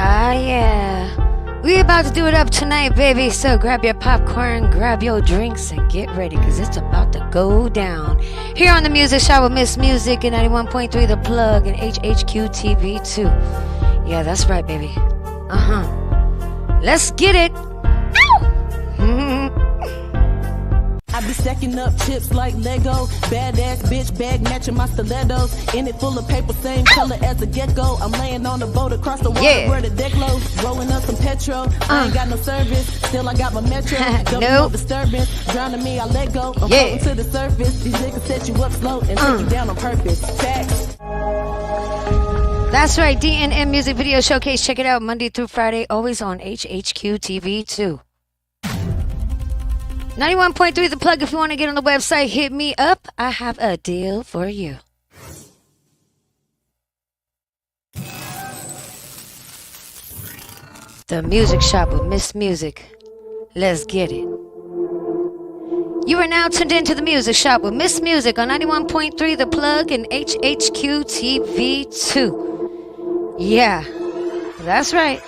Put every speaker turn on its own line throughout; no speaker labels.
Ah, yeah. We about to do it up tonight, baby. So grab your popcorn, grab your drinks, and get ready, because it's about to go down. Here on the Music Shop with Miss Music and 91.3 The Plug and HHQ TV 2. Yeah, that's right, baby. Let's get it. Ow!
I be stacking up chips like Lego. Badass bitch bag matching my stilettos. In it full of paper, same color as a gecko. I'm laying on the boat across the water where the deck low. Rolling up some petrol. I ain't got no service. Still I got my metro. No disturbance. Drowning me, I let go. I'm floating to the surface. These niggas set you up slow and take you down on purpose. Facts.
That's right, DNM Music Video Showcase. Check it out Monday through Friday, always on HHQ TV 2. 91.3 The Plug. If you want to get on the website, hit me up. I have a deal for you. The Music Shop with Miss Music. Let's get it. You are now tuned into the Music Shop with Miss Music on 91.3 The Plug and HHQ TV 2. Yeah, that's right.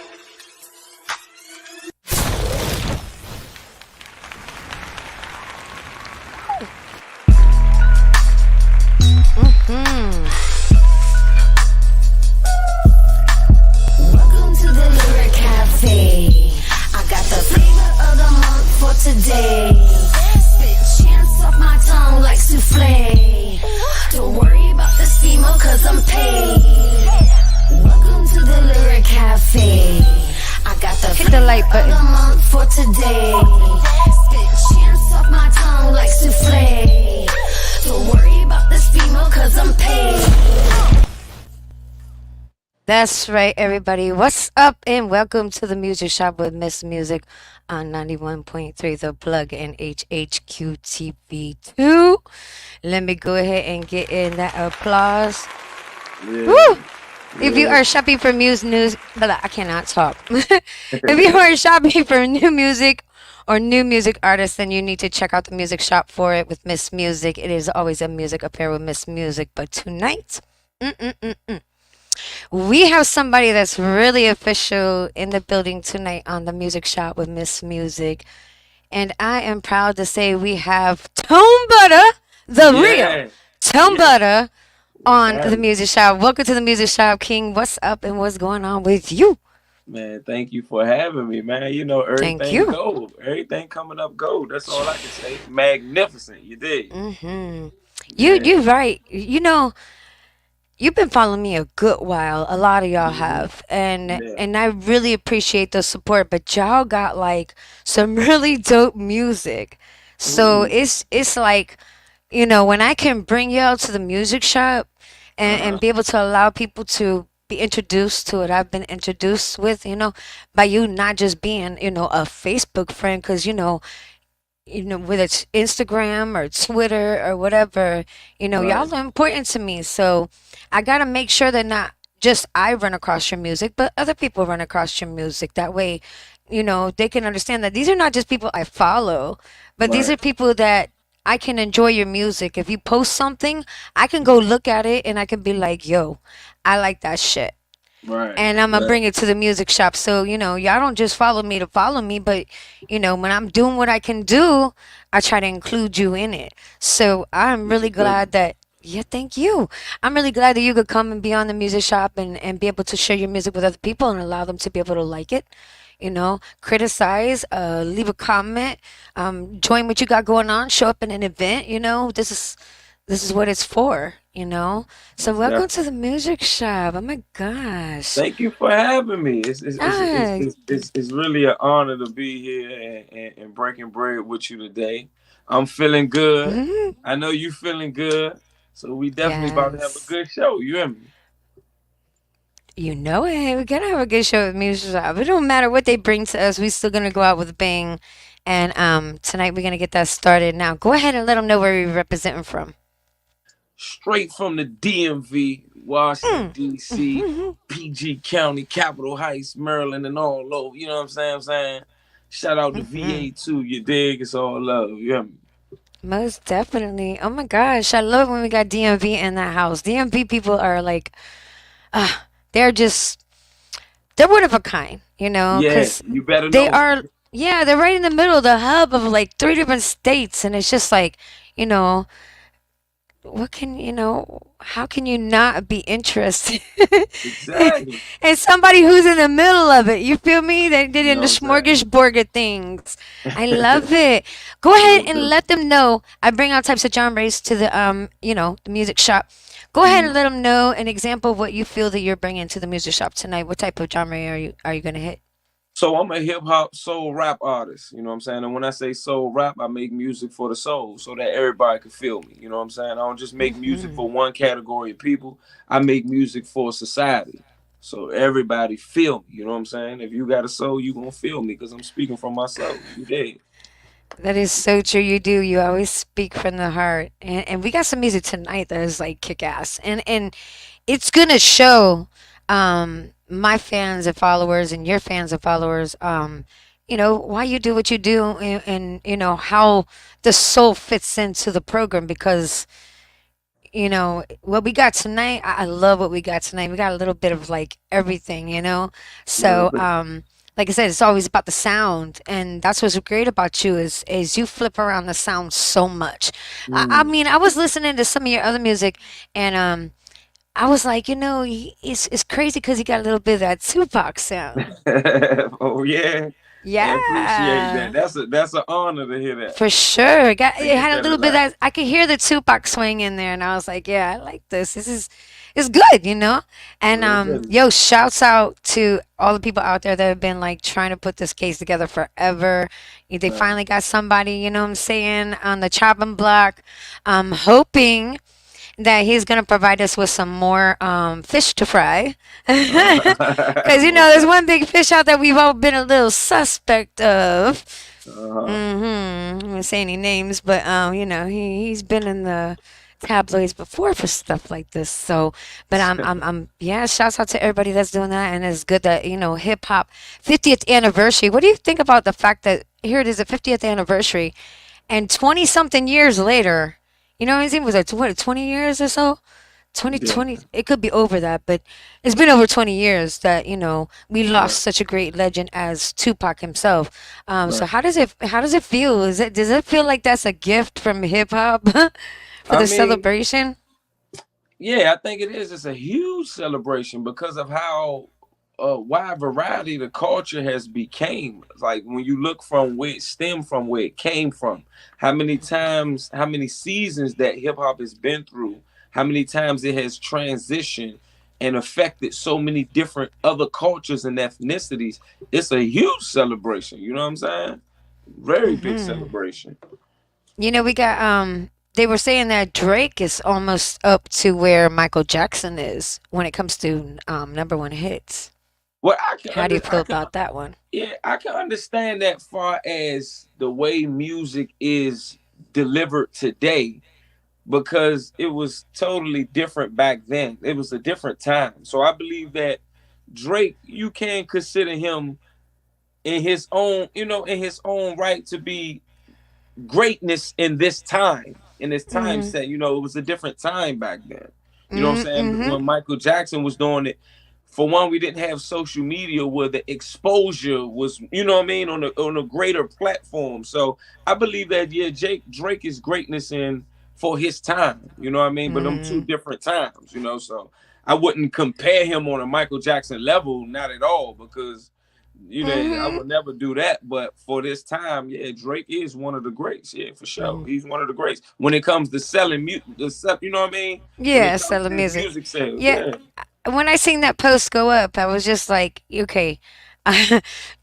Welcome to the Lyric Cafe. I got the flavor of the month for today. Spit chants off my tongue like souffle. Don't worry about the steamer cause I'm paid. Welcome to the Lyric Cafe. I got the
Hit the like
flavor of
button.
the month for today. Spit chants off my tongue like souffle. Don't worry about the steamer cause I'm paid.
That's right, everybody. What's up, and welcome to the Music Shop with Miss Music on 91.3 The Plug and HHQ TV 2. Let me go ahead and get in that applause.
Yeah.
Woo! If you are shopping for news, I cannot talk. If you are shopping for new music or new music artists, then you need to check out the Music Shop for it with Miss Music. It is always a music affair with Miss Music, but tonight, we have somebody that's really official in the building tonight on the Music Shop with Miss Music. And I am proud to say we have Tone Butta, the real Tone Butta, on the Music Shop. Welcome to the Music Shop, King. What's up and what's going on with you?
Man, thank you for having me, man. You know, everything
Thank you.
gold. Everything coming up gold. That's all I can say. Magnificent. You did.
You're right. You know, you've been following me a good while. A lot of y'all have, and I really appreciate the support. But y'all got like some really dope music, so it's like, you know, when I can bring y'all to the Music Shop and be able to allow people to be introduced to what I've been introduced with, you know, by you not just being, you know, a Facebook friend, because whether it's Instagram or Twitter or whatever, you know, y'all are important to me. So I got to make sure that not just I run across your music, but other people run across your music. That way, you know, they can understand that these are not just people I follow, but these are people that I can enjoy your music. If you post something, I can go look at it and I can be like, yo, I like that shit.
Right.
And I'm gonna bring it to the Music Shop. So, you know, y'all don't just follow me to follow me, but, you know, when I'm doing what I can do, I try to include you in it. So I'm really glad that, thank you. I'm really glad that you could come and be on the Music Shop and be able to share your music with other people and allow them to be able to like it. You know, criticize, leave a comment, join what you got going on, show up in an event. You know, this is what it's for, you know. So welcome to the Music Shop. Oh my gosh.
Thank you for having me. It's really an honor to be here and breaking bread with you today. I'm feeling good. I know you feeling good. So we definitely about to have a good show. You hear me?
You know it. We're gonna have a good show with Music Shop. It don't matter what they bring to us. We're still gonna go out with a bang. And tonight we're gonna get that started. Now go ahead and let them know where we're representing from.
Straight from the DMV, Washington, D.C., PG County, Capitol Heights, Maryland, and all over. You know what I'm saying? Shout out to VA too. You dig? It's all love. You hear me?
Most definitely. Oh my gosh, I love when we got DMV in that house. DMV people are like, they're just they're one of a kind, you know,
Yeah,
because
you better
they
know.
are. Yeah, they're right in the middle, the hub of like three different states, and it's just like, you know, what can you know how can you not be interested
Exactly.
in somebody who's in the middle of it? You feel me? They did
You
in the
know what I'm
smorgasbord of things. I love
saying?
it. Go ahead
Real
and
good.
let them know. I bring all types of genres to the the music shop. Go ahead and
Mhm.
let them know an example of what you feel that you're bringing to the music shop tonight. What type of genre are you gonna hit?
So I'm a hip hop soul rap artist, you know what I'm saying? And when I say soul rap, I make music for the soul so that everybody can feel me. You know what I'm saying? I don't just make music
Hmm.
for one category of people. I make music for society. So everybody feel me. You know what I'm saying? If you got a soul, you gonna feel me because I'm speaking from my soul. You did.
That is so true. You do. You always speak from the heart, and we got some music tonight that is like kick ass, and it's gonna show my fans and followers and your fans and followers why you do what you do, and how the soul fits into the program, because what we got tonight, I love what we got tonight. We got a little bit of like everything,
Real
so
good.
like I said, it's always about the sound, and that's what's great about you is you flip around the sound so much. I
Mm.
mean, I was listening to some of your other music, and I was like, it's crazy because he got a little bit of that Tupac sound.
Oh yeah. I appreciate that.
Yeah,
That's an honor to hear that.
for sure.
I
It
get
had a
that a
little bit of
lot.
that. I could hear the Tupac swing in there, and I was like, yeah, I like this. It's good. And
Real good.
yo, shouts out to all the people out there that have been like trying to put this case together forever. They
Right.
finally got somebody, you know what I'm saying, on the chopping block. I'm hoping that he's going to provide us with some more fish to fry. Because,
Most
there's
definitely.
one big fish out there we've all been a little suspect of.
Uh-huh.
I'm not gonna say any names, but he's been in the tabloids before for stuff like this. So, but yeah. Shouts out to everybody that's doing that, and it's good that hip hop 50th anniversary. What do you think about the fact that here it is, a 50th anniversary, and 20 something years later, I think was it what 20 years or so?
Yeah.
2020, it could be over that, but it's been over 20 years that we lost
Right.
such a great legend as Tupac himself. So
Right.
how does it feel? Does it feel like that's a gift from hip hop for
I
the
mean,
celebration?
yeah, I think it is. It's a huge celebration because of how wide variety the culture has became. Like when you look from where it stemmed from, where it came from, how many times, how many seasons that hip hop has been through, how many times it has transitioned and affected so many different other cultures and ethnicities. It's a huge celebration. You know what I'm saying? Very big
Hmm.
celebration.
We got they were saying that Drake is almost up to where Michael Jackson is when it comes to number one hits.
Well,
How do you feel about that one?
yeah, I can understand that far as the way music is delivered today because it was totally different back then. It was a different time. So I believe that Drake, you can consider him in his own, in his own right to be greatness in this time
Mhm.
set. It was a different time back then. You know what I'm saying?
Mhm.
When Michael Jackson was doing it, for one, we didn't have social media where the exposure was, you know what I mean, on a greater platform. So I believe that yeah, Drake is greatness in for his time. You know what I mean? But them two
Mhm.
different times. So I wouldn't compare him on a Michael Jackson level, not at all, because I
Mhm.
would never do that. But for this time, yeah, Drake is one of the greats. Yeah, for sure.
Mhm.
He's one of the greats when it comes to selling music. You know what I mean? When it
Yeah,
comes
selling
to his
music.
music sales,
Yeah,
yeah.
when I seen that post go up, I was just like, okay,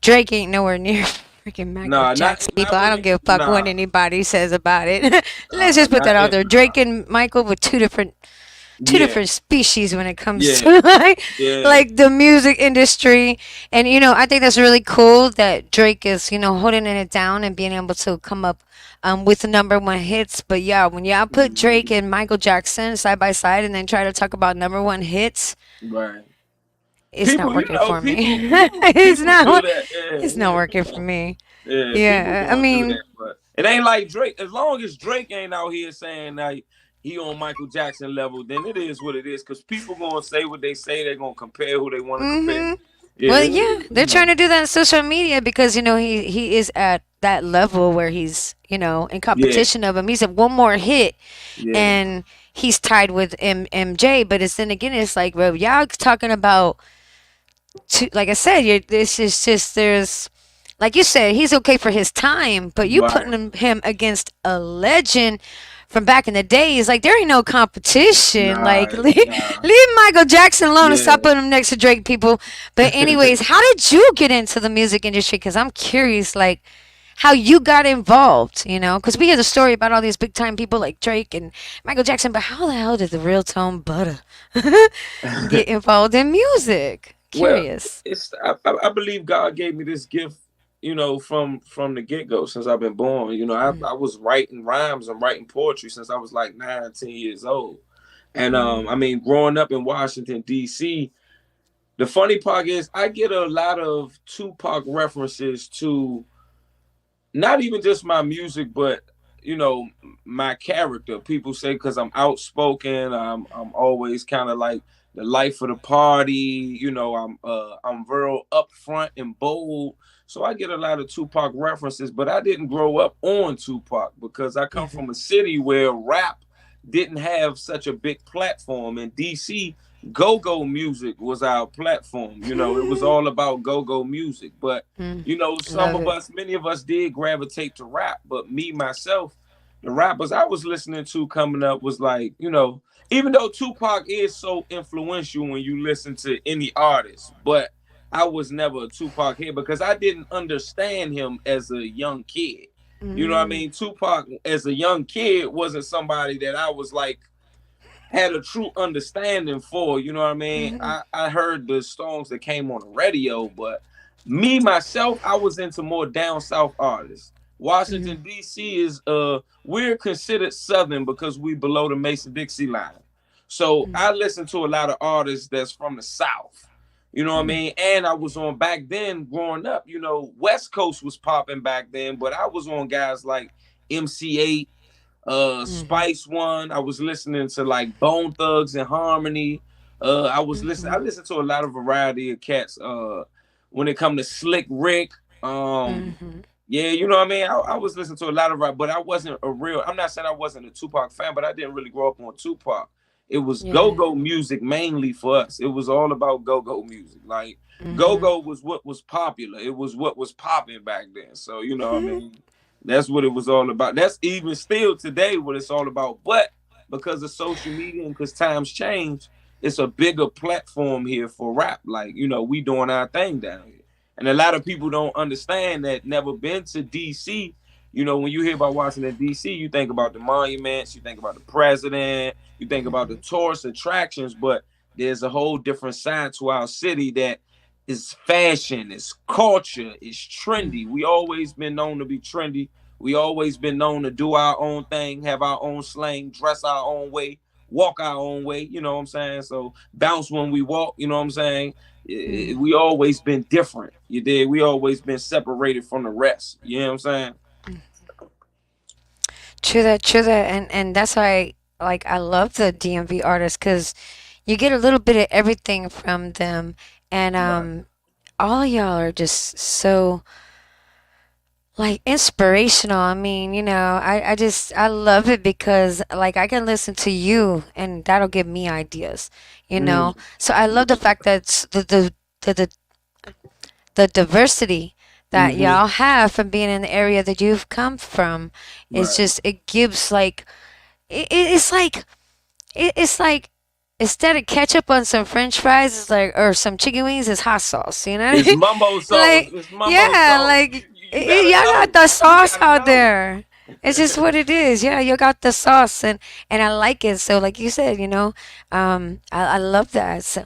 Drake ain't nowhere near freaking Michael
Nah, not
Jackson. People,
not
I
when
don't
it.
give a fuck what
Nah,
anybody says about it. Let's just put
not
that out
that.
there. Drake
Nah.
and Michael were two different
Yeah,
species when it comes
yeah,
to like
yeah.
like the music industry. And I think that's really cool that Drake is holding it down and being able to come up with the number one hits. But yeah, when y'all put Drake
Mhm.
and Michael Jackson side by side and then try to talk about number one hits,
Right.
it's not
People,
working for me.
people, people,
it's
people do
not
that. Yeah,
it's not
yeah.
working for me.
Yeah, people
Yeah, I
gonna do
mean,
that, but it ain't like Drake. As long as Drake ain't out here saying like he on Michael Jackson level, then it is what it is. Cause people gonna say what they say. They're gonna compare who they want to compare.
mhm. Well,
Yeah,
yeah, they're trying to do that on social media because he is at that level where he's in
yeah,
competition of him. He's at one more hit,
yeah.
and he's tied with MJ. But it's then again, it's like, bro, y'all talking about like I said, this is just there's like you said, he's okay for his time, but you
Right,
putting him against a legend from back in the days, like there ain't no competition. Like
nah, nah,
leave Michael Jackson alone and stop
yeah.
putting him next to Drake, people. But anyways, how did you get into the music industry? Because I'm curious, like how you got involved. Because we hear the story about all these big time people like Drake and Michael Jackson, but how the hell did the real Tone Butta get involved in music?
Well,
Curious.
I believe God gave me this gift, from the get go since I've been born. I was writing rhymes and writing poetry since I was like 9, 10 years old. And I mean, growing up in Washington D.C., the funny part is I get a lot of Tupac references to not even just my music, but you know, my character. People say because I'm outspoken, I'm always kind of like the life of the party. I'm real upfront and bold. So I get a lot of Tupac references, but I didn't grow up on Tupac because I come from a city where rap didn't have such a big platform. In DC, go-go music was our platform. It was all about go-go music. But some
Love
of
it.
us, many of us did gravitate to rap, but me myself, the rappers I was listening to coming up was like, even though Tupac is so influential when you listen to any artist, but I was never a Tupac head because I didn't understand him as a young kid. You know what I mean? Tupac as a young kid wasn't somebody that I was like had a true understanding for. You know what I mean? I heard the songs that came on the radio, but me myself, I was into more down south artists. Washington D.C. is we're considered southern because we below the Mason Dixie line. So I listen to a lot of artists that's from the south. You know what I mean? And I was on back then growing up, West Coast was popping back then, but I was on guys like MC8, Spice One. I was listening to like Bone Thugs and Harmony. I listened to a lot of variety of cats. When it come to Slick Rick, um, yeah, you know what I mean. I was listening to a lot of rap, but I wasn't a real. I'm not saying I wasn't a Tupac fan, but I didn't really grow up on Tupac. It was
Yeah.
go-go music mainly for us. It was all about go-go music. Like go-go was what was popular. It was what was popping back then. So you know what I mean. That's what it was all about. That's even still today what it's all about. But because of social media and because times change, it's a bigger platform here for rap. Like, we doing our thing down here. And a lot of people don't understand that never been to DC. When you hear about Washington, DC, you think about the monuments, you think about the president, you think about the tourist attractions, but there's a whole different side to our city that is fashion, it's culture, it's trendy. We always been known to be trendy. We always been known to do our own thing, have our own slang, dress our own way, walk our own way. You know what I'm saying? So bounce when we walk. You know what I'm saying? We always been different. You did. We always been separated from the rest. You know what I'm saying?
True that, true that, and that's why like I love the DMV artists because you get a little bit of everything from them, and
Right.
all y'all are just so like inspirational. I mean, I love it because like I can listen to you and that'll give me ideas.
Mm,
So I love the fact that the diversity that
mm-hmm.
y'all have from being in the area that you've come from is
Right.
just it gives like it's like it's like instead of ketchup on some French fries, it's like or some chicken wings, it's hot sauce. You know what I
It's
mean?
mumbo sauce.
Like
It's mumbo
yeah,
sauce.
like
You gotta
y'all got
know.
the
You
sauce
gotta
out
know.
there. It's just what it is. Yeah, you got the sauce, and I like it. So like you said, I love that. So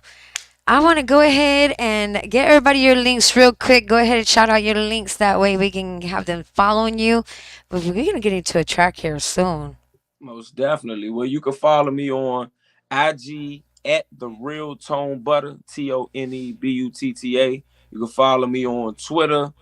I want to go ahead and get everybody your links real quick. Go ahead and shout out your links. That way we can have them following you. But we're going to get into a track here soon.
Most definitely. Well, you can follow me on IG at the real Tone Butter, ToneButta. You can follow me on Twitter,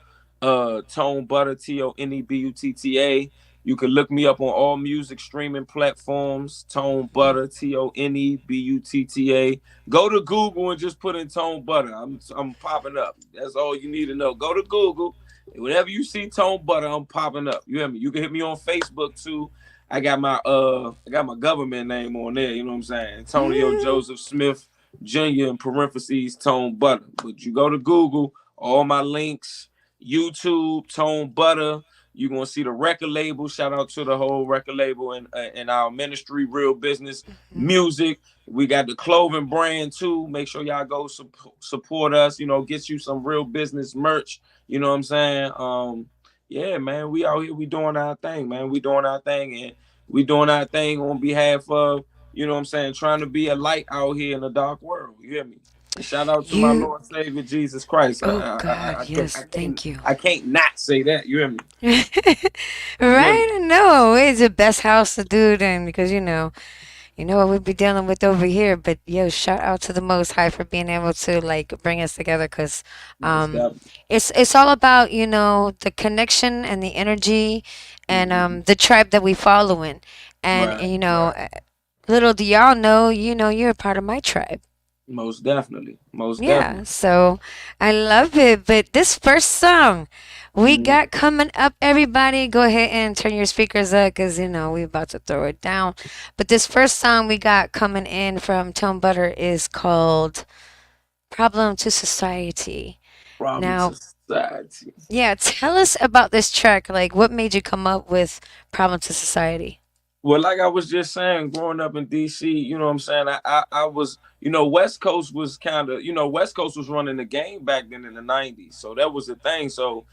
Tone Butter, ToneButta. You can look me up on all music streaming platforms. Tone Butter, ToneButta. Go to Google and just put in Tone Butter. I'm popping up. That's all you need to know. Go to Google. Whenever you see Tone Butter, I'm popping up. You hear me? You can hit me on Facebook too. I got my government name on there. You know what I'm saying? Antonio Joseph Smith Jr. in parentheses Tone Butter. But you go to Google, all my links, YouTube, Tone Butter. You're gonna see the record label. Shout out to the whole record label and our ministry, Real Business Music. We got the clothing brand too. Make sure y'all go support us. Get you some Real Business merch. You know what I'm saying? Yeah, man, we out here. We doing our thing, man. We doing our thing, and we doing our thing on behalf of, what I'm saying, trying to be a light out here in a dark world. You hear me? And shout out to my
You,
Lord and Savior Jesus Christ.
oh God, yes,
I can't
thank you.
I can't not say that. You hear me? You hear me?
Right? No, it's the best house to do it in because you know what we'd be dealing with over here. But yo, shout out to the Most High for being able to like bring us together because
Most definitely.
it's all about the connection and the energy and
Hmm.
the tribe that we follow in.
Right,
And
right.
little do y'all know, you're a part of my tribe.
Most definitely. Most
Yeah,
definitely.
so I love it. But this first song we
Hmm.
got coming up, everybody, go ahead and turn your speakers up because we about to throw it down. But this first song we got coming in from Tone Butter is called Problem to Society.
Problem
Now,
to society.
yeah, tell us about this track. Like, what made you come up with Problem to Society?
Well, like I was just saying, growing up in DC, you know what I'm saying? I was, West Coast was kind of, West Coast was running the game back then in the 90s. So that was the thing. So,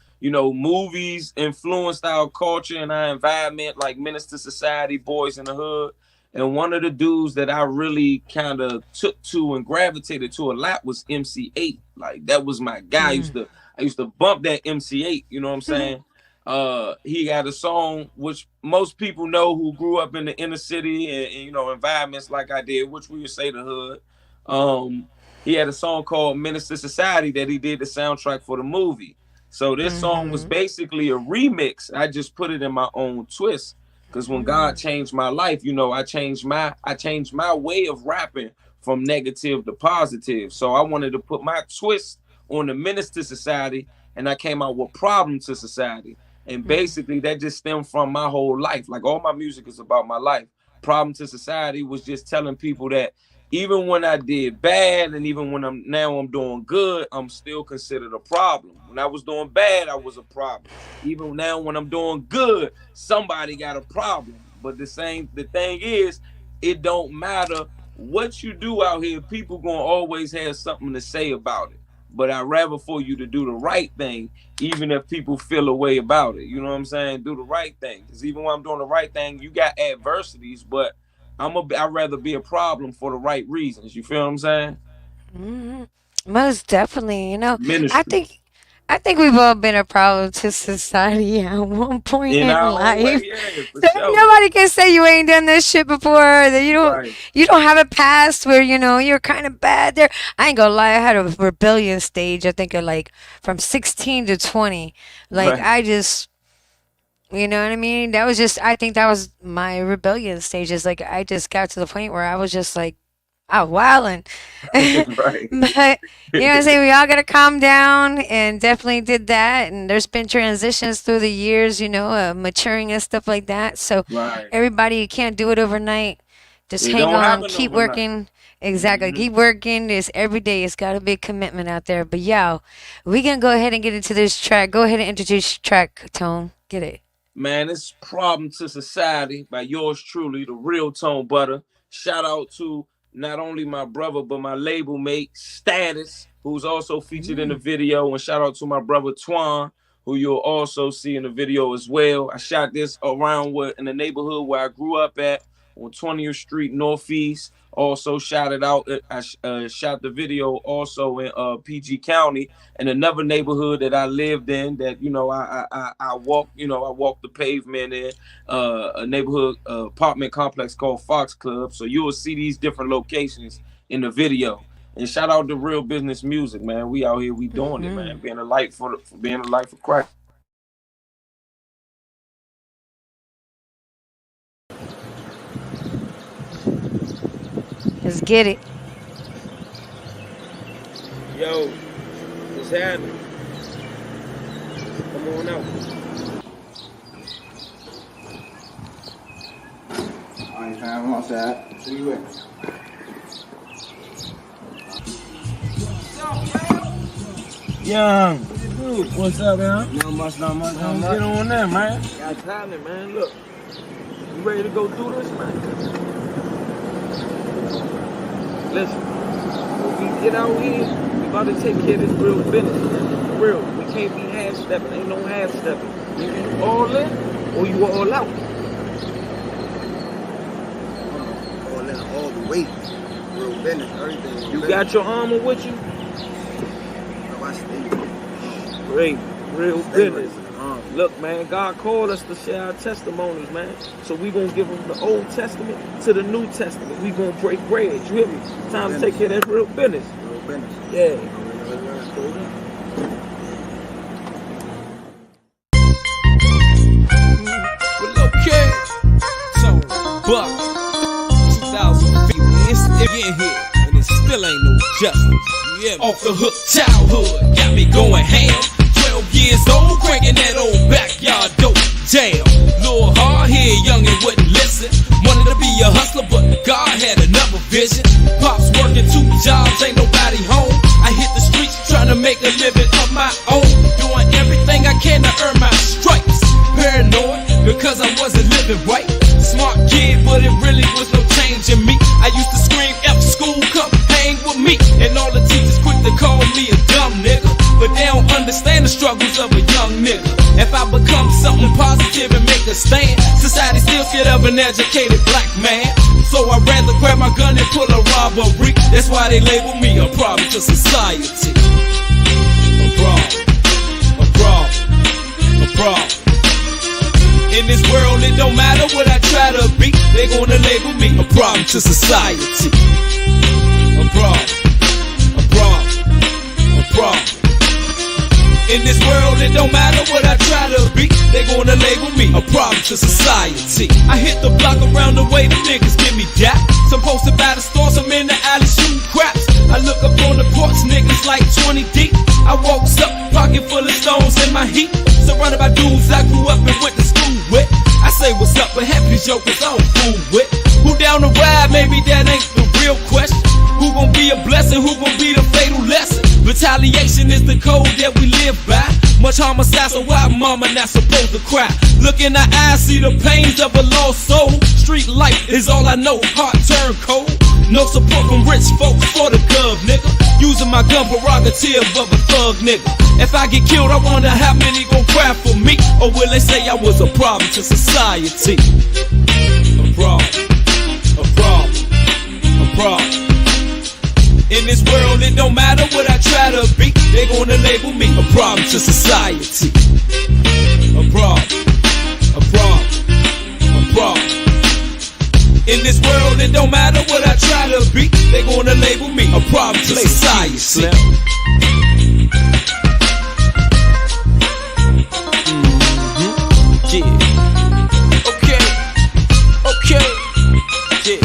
movies influenced our culture and our environment, like Minister Society, Boys in the Hood. And one of the dudes that I really kind of took to and gravitated to a lot was MC8. Like that was my guy. I used to bump that MC8, you know what I'm saying? He had a song which most people know who grew up in the inner city and environments like I did, which we would say the hood. He had a song called Minister Society that he did the soundtrack for the movie. So this song was
Mm-hmm.
basically a remix. I just put it in my own twist. Because when God changed my life, I changed my way of rapping from negative to positive. So I wanted to put my twist on the Minister Society, and I came out with Problem to Society. And basically, that just stemmed from my whole life. Like all my music is about my life. Problem to Society was just telling people that even when I did bad, and even when I'm doing good, I'm still considered a problem. When I was doing bad, I was a problem. Even now, when I'm doing good, somebody got a problem. But the thing is, it don't matter what you do out here. People gonna always have something to say about it. But I'd rather for you to do the right thing, even if people feel a way about it. You know what I'm saying? Do the right thing. Because even when I'm doing the right thing, you got adversities, but I'd rather be a problem for the right reasons. You feel what I'm saying?
Hmm. Most definitely. I
Ministry.
think I think we've all been a problem to society at one point
In
in
our own way,
life.
yeah, for
So
sure.
nobody can say you ain't done this shit before. That
Right.
you don't have a past where you're kind of bad. There, I ain't gonna lie. I had a rebellion stage. I think of like from 16 to 20. Like
Right.
I just. You know what I mean? That was just, I think that was my rebellion stages. Like, I just got to the point where I was just like, oh, wildin'.
Right.
But, you know what I'm saying? We all got to calm down and definitely did that. And there's been transitions through the years, maturing and stuff like that. So,
Right.
everybody, you can't do it overnight. Just
It
hang
don't
on,
happen
keep
overnight.
working. Exactly.
Hmm.
Keep working. This every day. It's got to be a commitment out there. But, yo, we going to go ahead and get into this track. Go ahead and introduce your track, Tone. Get it.
Man, it's Problem to Society by yours truly, the real Tone Butter. Shout out to not only my brother, but my label mate, Status, who's also featured in the video. And shout out to my brother, Twan, who you'll also see in the video as well. I shot this around in the neighborhood where I grew up at on 20th Street Northeast. Also shot it out. I shot the video also in PG County in another neighborhood that I lived in. That I walked. I walked the pavement in a neighborhood apartment complex called Fox Club. So you will see these different locations in the video. And shout out to Real Business Music, man. We out here, we doing it, man. Being a light for being a light for Christ.
Let's get it.
Yo, what's happening? Come on out.
Alright, fam, I'm outside. See you later.
Young, what's up, man?
Not much.
Get on there, man. Got talent, man. Look, you ready to go do this, man? Listen, when we get out here, we about to take care of this real business, man. For real, we can't be half-stepping. Ain't no half-stepping. Either you all in or you all out.
All in, all the way. Real business, everything.
You got your armor with you?
No, I stay.
Great, real business. Look, man, God called us to share our testimonies, man. So we gonna give them the Old Testament to the New Testament. We gonna break bread. You hear me? Time to take care of that real business.
Real business.
Yeah.
Well, okay. So, Buck, 2,000 feet, it's in here, and it still ain't no justice. Yeah, off the hook childhood, got me going ham. 12 years old, cranking that old backyard dope. Damn, little hard here, young and wouldn't listen. Wanted to be a hustler, but God had another vision. Pops working 2 jobs, ain't nobody home. I hit the streets trying to make a living of my own, doing everything I can to earn my stripes. Paranoid because I wasn't living right. Smart kid, but it really was no change in me. I used to scream, F school, come hang with me. And all the teachers quick to call me a dumb nigga, but they don't understand the struggles of a young nigga. If I become something positive and make a stand, society still scared of an educated black man. So I'd rather grab my gun and pull a robbery. That's why they label me a problem to society. A problem, a problem, a problem. In this world, it don't matter what I try to be, they gonna label me a problem to society. A problem, a problem, a problem. In this world, it don't matter what I try to be, they gonna label me a problem to society. I hit the block around the way the niggas give me dap. Some posted by the store, some in the alley shooting craps. I look up on the porch, niggas like 20 deep. I walks up, pocket full of stones in my heat. Surrounded by dudes I grew up and went to school with. I say what's up, but half these jokers I don't fool with. Who down the ride, maybe that ain't the real question. Who gon' be a blessing, who gon' be the fatal lesson? Retaliation is the code that we live by. Much homicide, so why mama not supposed to cry? Look in the eyes, see the pains of a lost soul. Street life is all I know, heart turned cold. No support from rich folks for the gov, nigga. Using my gun prerogative of a thug, nigga. If I get killed, I wonder how many gon' cry for me. Or will they say I was a problem to society? A problem, a problem, a problem. In this world, it don't matter what I try to be, they gonna label me a problem to society. A problem, a problem, a problem. In this world, it don't matter what I try to be, they gonna label me a problem to society. Yeah. Okay. Okay. Yeah.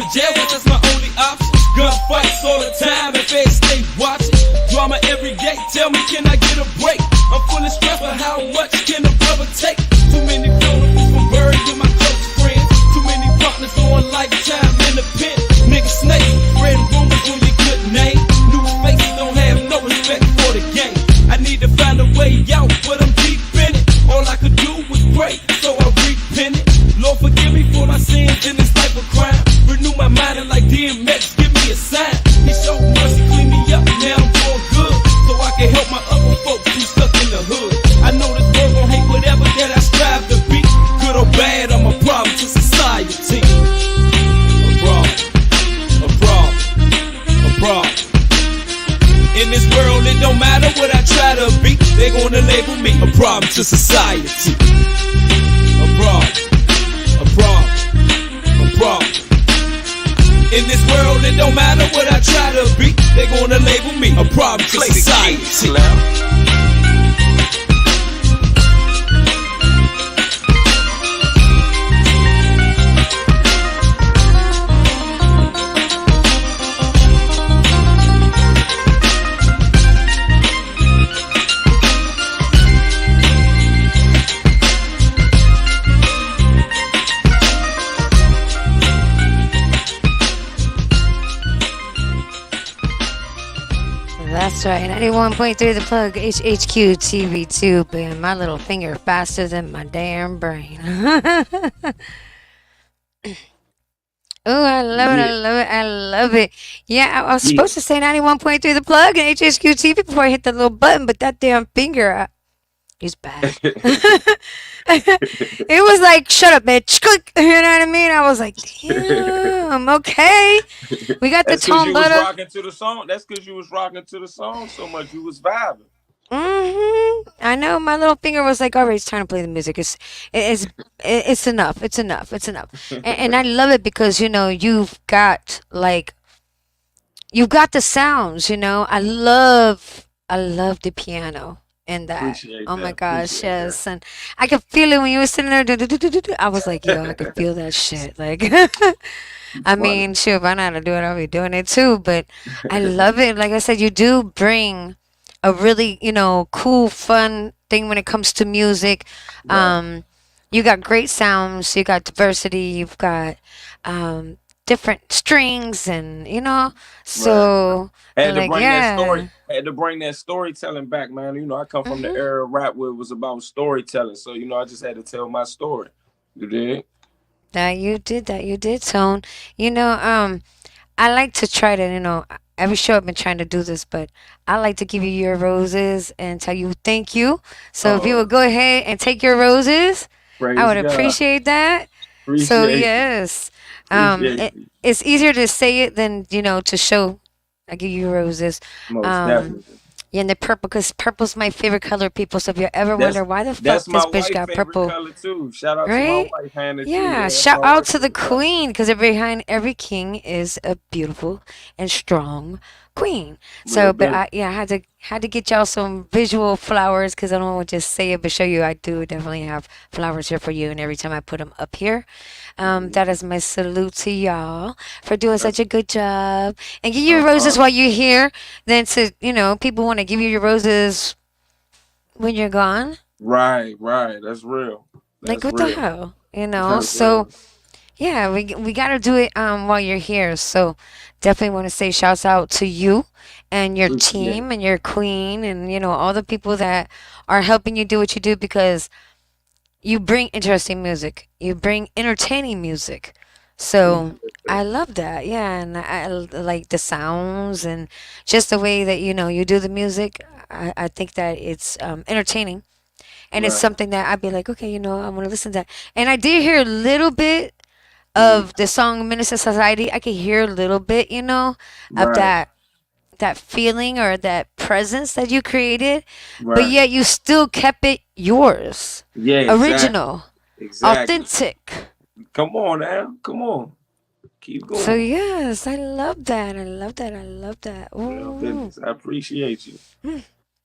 Jail, but that's my only option. Gunfights all the time, and feds stay watching. Drama every day, tell me can I get a break? I'm full of stress, but how much can a brother take? Too many photos from buried with my close friends. Too many partners on lifetime in the pen. Niggas snake, spreading rumors when you good name. New faces don't have no respect for the game. I need to find a way out, but I'm deep in it. All I could do was pray, so I repent it. Lord forgive me for my sins in this life of crime. Renew my mind and like DMX, give me a sign. He showed mercy, clean me up, now I'm doing good. So I can help my other folks who stuck in the hood. I know this world gon' hate whatever that I strive to be. Good or bad, I'm a problem to society. A problem, a problem, a problem. In this world, it don't matter what I try to be, they gonna label me a problem to society. A problem, a problem, a problem. In this world, it don't matter what I try to be. They gonna label me a problem to society.
That's right. 91.3 The Plug, HHQ TV2. Man, my little finger faster than my damn brain. Oh, I love it. I
Yeah,
love it. I love it. Yeah, I was
yeah.
supposed to say 91.3 The Plug and HHQ TV before I hit the little button, but that damn finger is bad. It was like, shut up, bitch. Click. You know what I mean? I was like, damn, okay. We got the
That's because
tone
you was
butter.
rocking to the song. That's because you was rocking to the song so much. You was vibing.
I know my little finger was like, all right, it's time to play the music. It's enough. It's enough. It's enough. And I love it because you've got the sounds. I love the piano in that.
Appreciate
Oh my
that.
gosh,
Appreciate that.
yes. And I could feel it when you were sitting there. I was like, yo, I could feel that shit. Like, I
Funny.
mean, sure, if I know how to do it, I'll be doing it too. But I love it. Like I said, you do bring a really, cool, fun thing when it comes to music.
Right.
Um, you got great sounds, you got diversity, you've got different strings, and
Right.
so
Had to
like,
bring that story.
yeah.
Had to bring that storytelling back, man. I come from the
hmm
era of rap where it was about storytelling. So I just had to tell my story. You did.
That you did, Tone. You know, I like to try to, every show I've been trying to do this, but I like to give you your roses and tell you thank you. So if you would
Oh,
go ahead and take your roses, I
praise
would
God.
appreciate that. So
Appreciate you.
yes,
Appreciate
it,
you.
it's easier to say it than to show. I give you roses.
Most
Um,
definitely.
yeah, and the purple, because purple's my favorite color, people. So if you ever wonder
That's
why the
that's
fuck
my
this bitch
wife's
got
favorite
purple,
color too. Shout out to my
right?
wife, Hannah G.
Yeah,
Yeah, that's
shout
my
out
wife's
to the
favorite color.
queen because behind every king is a beautiful and strong queen.
Real
So, but
business.
I had to get y'all some visual flowers because I don't want to just say it, but show you I do definitely have flowers here for you. And every time I put them up here,
Mhm.
that is my salute to y'all for doing such
That's
a good job. And give you
I'm
roses
honored.
while you're here. Then to people want to give you your roses when you're gone.
Right, right. That's real.
Like
That's
what the
real.
hell,
That's
So
real.
yeah, we gotta do it while you're here. So definitely want to say shouts out to you and your
Appreciate
team
it.
and your queen and all the people that are helping you do what you do because you bring interesting music. You bring entertaining music. So
Appreciate
I
that.
love that. Yeah, and like the sounds and just the way that you do the music. I think that it's entertaining and it's
Right.
something that I'd be like, okay, I want to listen to that. And I did hear a little bit
Mhm.
of the song Minister Society. I could hear a little bit, of
Right.
that feeling or that presence that you created, but
Right.
yet you still kept it yours,
Yeah, exactly.
original,
Exactly.
authentic.
Come on now. Come on. Keep
So
going.
yes, I love that. I love that. I love that.
Real
Ooh.
business. I appreciate you.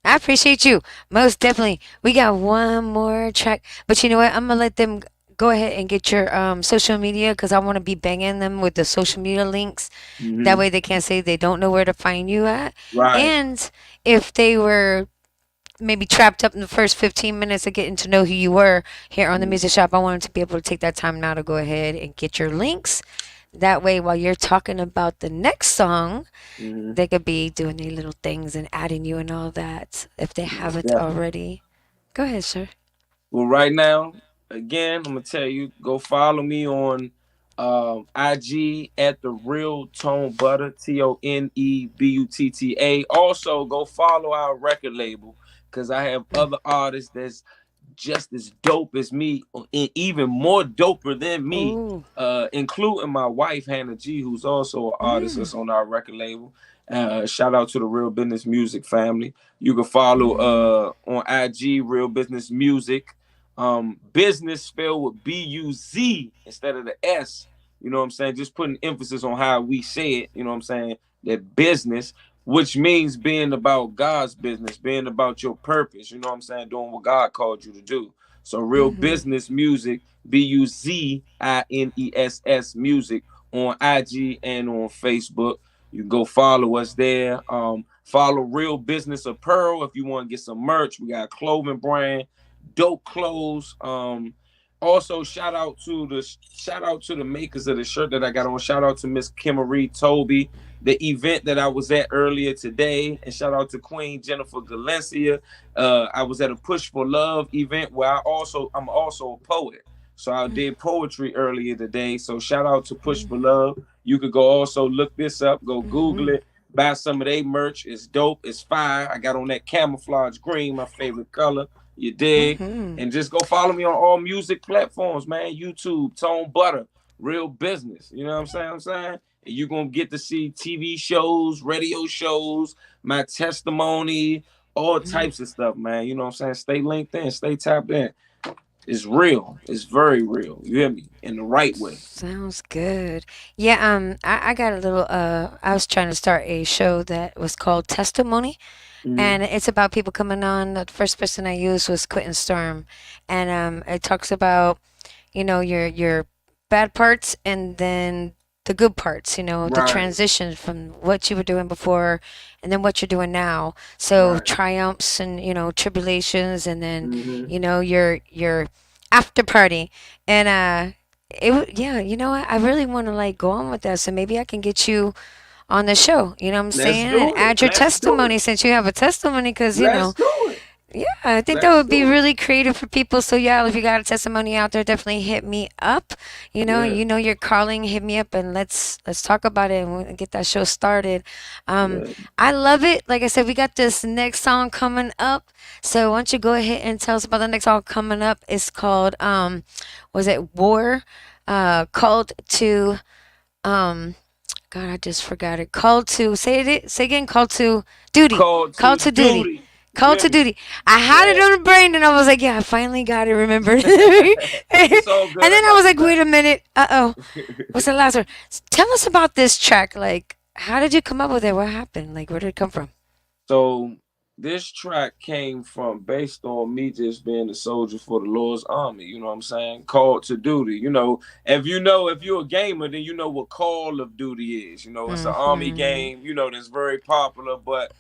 I appreciate you. Most definitely. We got one more track. But you know what? I'm gonna let them go ahead and get your social media because I want to be banging them with the social media links. That
Hmm.
way they can't say they don't know where to find you at.
Right.
And if they were maybe trapped up in the first 15 minutes of getting to know who you were here on the
Hmm.
music shop, I want them to be able to take that time now to go ahead and get your links. That way, while you're talking about the next song,
Hmm.
they could be doing their little things and adding you and all that if they
Most
haven't
definitely.
already. Go ahead, sir.
Well, right now, again, I'm gonna tell you, go follow me on IG at the Real Tone Butter, ToneButta. Also, go follow our record label because I have other artists that's just as dope as me, and even more doper than me,
Ooh.
including my wife Hannah G, who's also an artist
Mm.
that's on our record label. Shout out to the Real Business Music family. You can follow
Mm.
on IG Real Business Music. Business spelled with Buz instead of the S. You know what I'm saying? Just putting emphasis on how we say it, you know what I'm saying? That business, which means being about God's business, being about your purpose, you know what I'm saying? Doing what God called you to do. So real business music, BUZINESS music on IG and on Facebook. You can go follow us there. Follow Real Business Apparel if you want to get some merch. We got a clothing brand, dope clothes. Also shout out to the makers of the shirt that I got on. Shout out to Miss Kimmery Toby, the event that I was at earlier today, and shout out to Queen Jennifer Galencia. I was at a Push for Love event where I'm also a poet. So I did poetry earlier today. So shout out to Push for Love. You could go also look this up, go Google it, buy some of their merch. It's dope, it's fire. I got on that camouflage green, my favorite color. You dig? And just go follow me on all music platforms, man. YouTube, Tone Butta, Real Business. You know what I'm saying? And you're gonna get to see TV shows, radio shows, my testimony, all types of stuff, man. You know what I'm saying? Stay linked in, stay tapped in. It's real. It's very real. You hear me? In the right way.
Sounds good. Yeah, I got a little I was trying to start a show that was called Testimony,
Mm-hmm.
and it's about people coming on. The first person I used was Quentin Storm, and it talks about, your bad parts and then the good parts, the
Right,
transition from what you were doing before and then what you're doing now. So
right.
triumphs and, tribulations, and then,
Mm-hmm.
your after party. And yeah, what? I really want to like go on with that. So maybe I can get you on the show, you know what I'm
Let's
saying? And
do it.
add your
Let's do
testimony
it.
since you have a testimony, because,
Let's do it.
yeah, I think that
Let's
would be
do it.
really creative for people. So yeah, if you got a testimony out there, definitely hit me up.
Yeah,
You're calling, hit me up, and let's talk about it and we'll get that show started. Um,
yeah.
I love it. Like I said, we got this next song coming up. So why don't you go ahead and tell us about the next song coming up? It's called was it War? Called to um God, I just forgot it. Called to say again. Called to duty.
Called
Called
to
to duty.
duty. You
Called
hear
to
me?
duty. I had it
Yeah.
on the brain, and I was like, yeah, I finally got it remembered. And then
It's all good. I
I was
got you
like, wait
back.
a minute. Uh-oh. What's the last one? Tell us about this track. Like, how did you come up with it? What happened? Like, where did it come from?
So this track came from based on me just being a soldier for the Lord's army. You know what I'm saying? Called to duty. If you're a gamer, then you know what Call of Duty is. It's an army
Mm-hmm.
game. That's very popular. But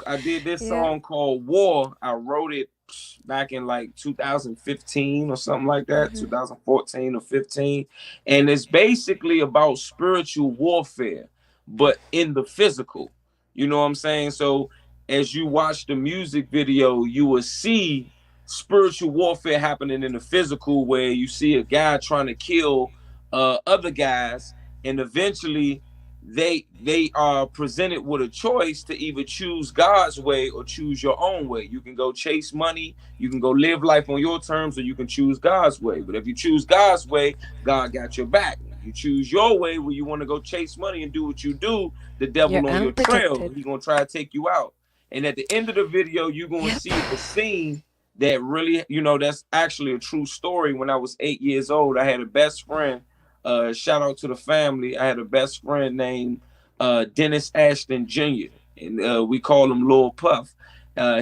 I did this
Yeah.
song called War. I wrote it back in like 2015 or something like that, 2014 or 15. And it's basically about spiritual warfare, but in the physical. You know what I'm saying? So as you watch the music video, you will see spiritual warfare happening in the physical, where you see a guy trying to kill other guys, and eventually they are presented with a choice to either choose God's way or choose your own way. You can go chase money, you can go live life on your terms, or you can choose God's way. But if you choose God's way, God got your back. If you choose your way, where you want to go chase money and do what you do, the
You're
devil on your trail.
unprotected.
He gonna try to take you out. And at the end of the video, you're gonna
Yep.
see a scene that really, that's actually a true story. When I was 8 years old, I had a best friend. Shout out to the family. I had a best friend named Dennis Ashton Jr., and we call him Lil Puff.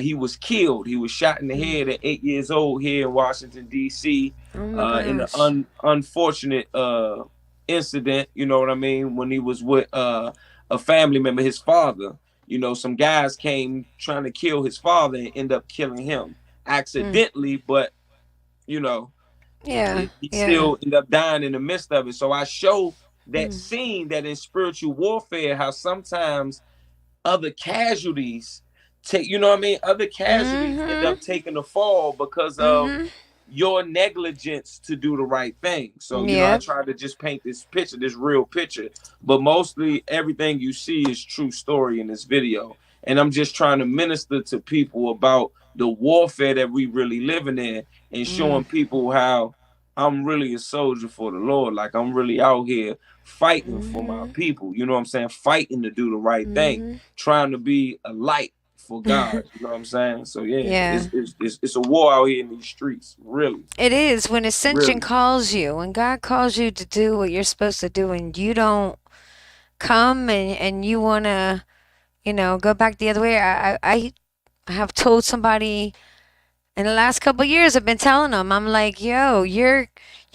He was killed. He was shot in the head at 8 years old here in Washington D.C.
Oh my
In an
gosh.
unfortunate incident. You know what I mean? When he was with a family member, his father. Some guys came trying to kill his father and end up killing him
Mm.
accidentally, but you know
Yeah.
he
Yeah.
still ended up dying in the midst of it. So I show that
Mm.
scene that in spiritual warfare, how sometimes other casualties other casualties end
Mm-hmm.
up taking the fall because of
Mm-hmm.
your negligence to do the right thing. So, I
Yep.
try to just paint this picture, this real picture, but mostly everything you see is true story in this video. And I'm just trying to minister to people about the warfare that we really living in, and
Mm.
showing people how I'm really a soldier for the Lord. Like, I'm really out here fighting for my
Mm-hmm.
people. You know what I'm saying? Fighting to do the right thing,
Mm-hmm.
trying to be a light for God. You know what I'm saying? So yeah,
Yeah.
it's a war out here in these streets. Really,
It is when Ascension
really.
calls you, when God calls you to do what you're supposed to do, and you don't come and you want to, go back the other way. I have told somebody in the last couple of years, I've been telling them, I'm like, yo, you're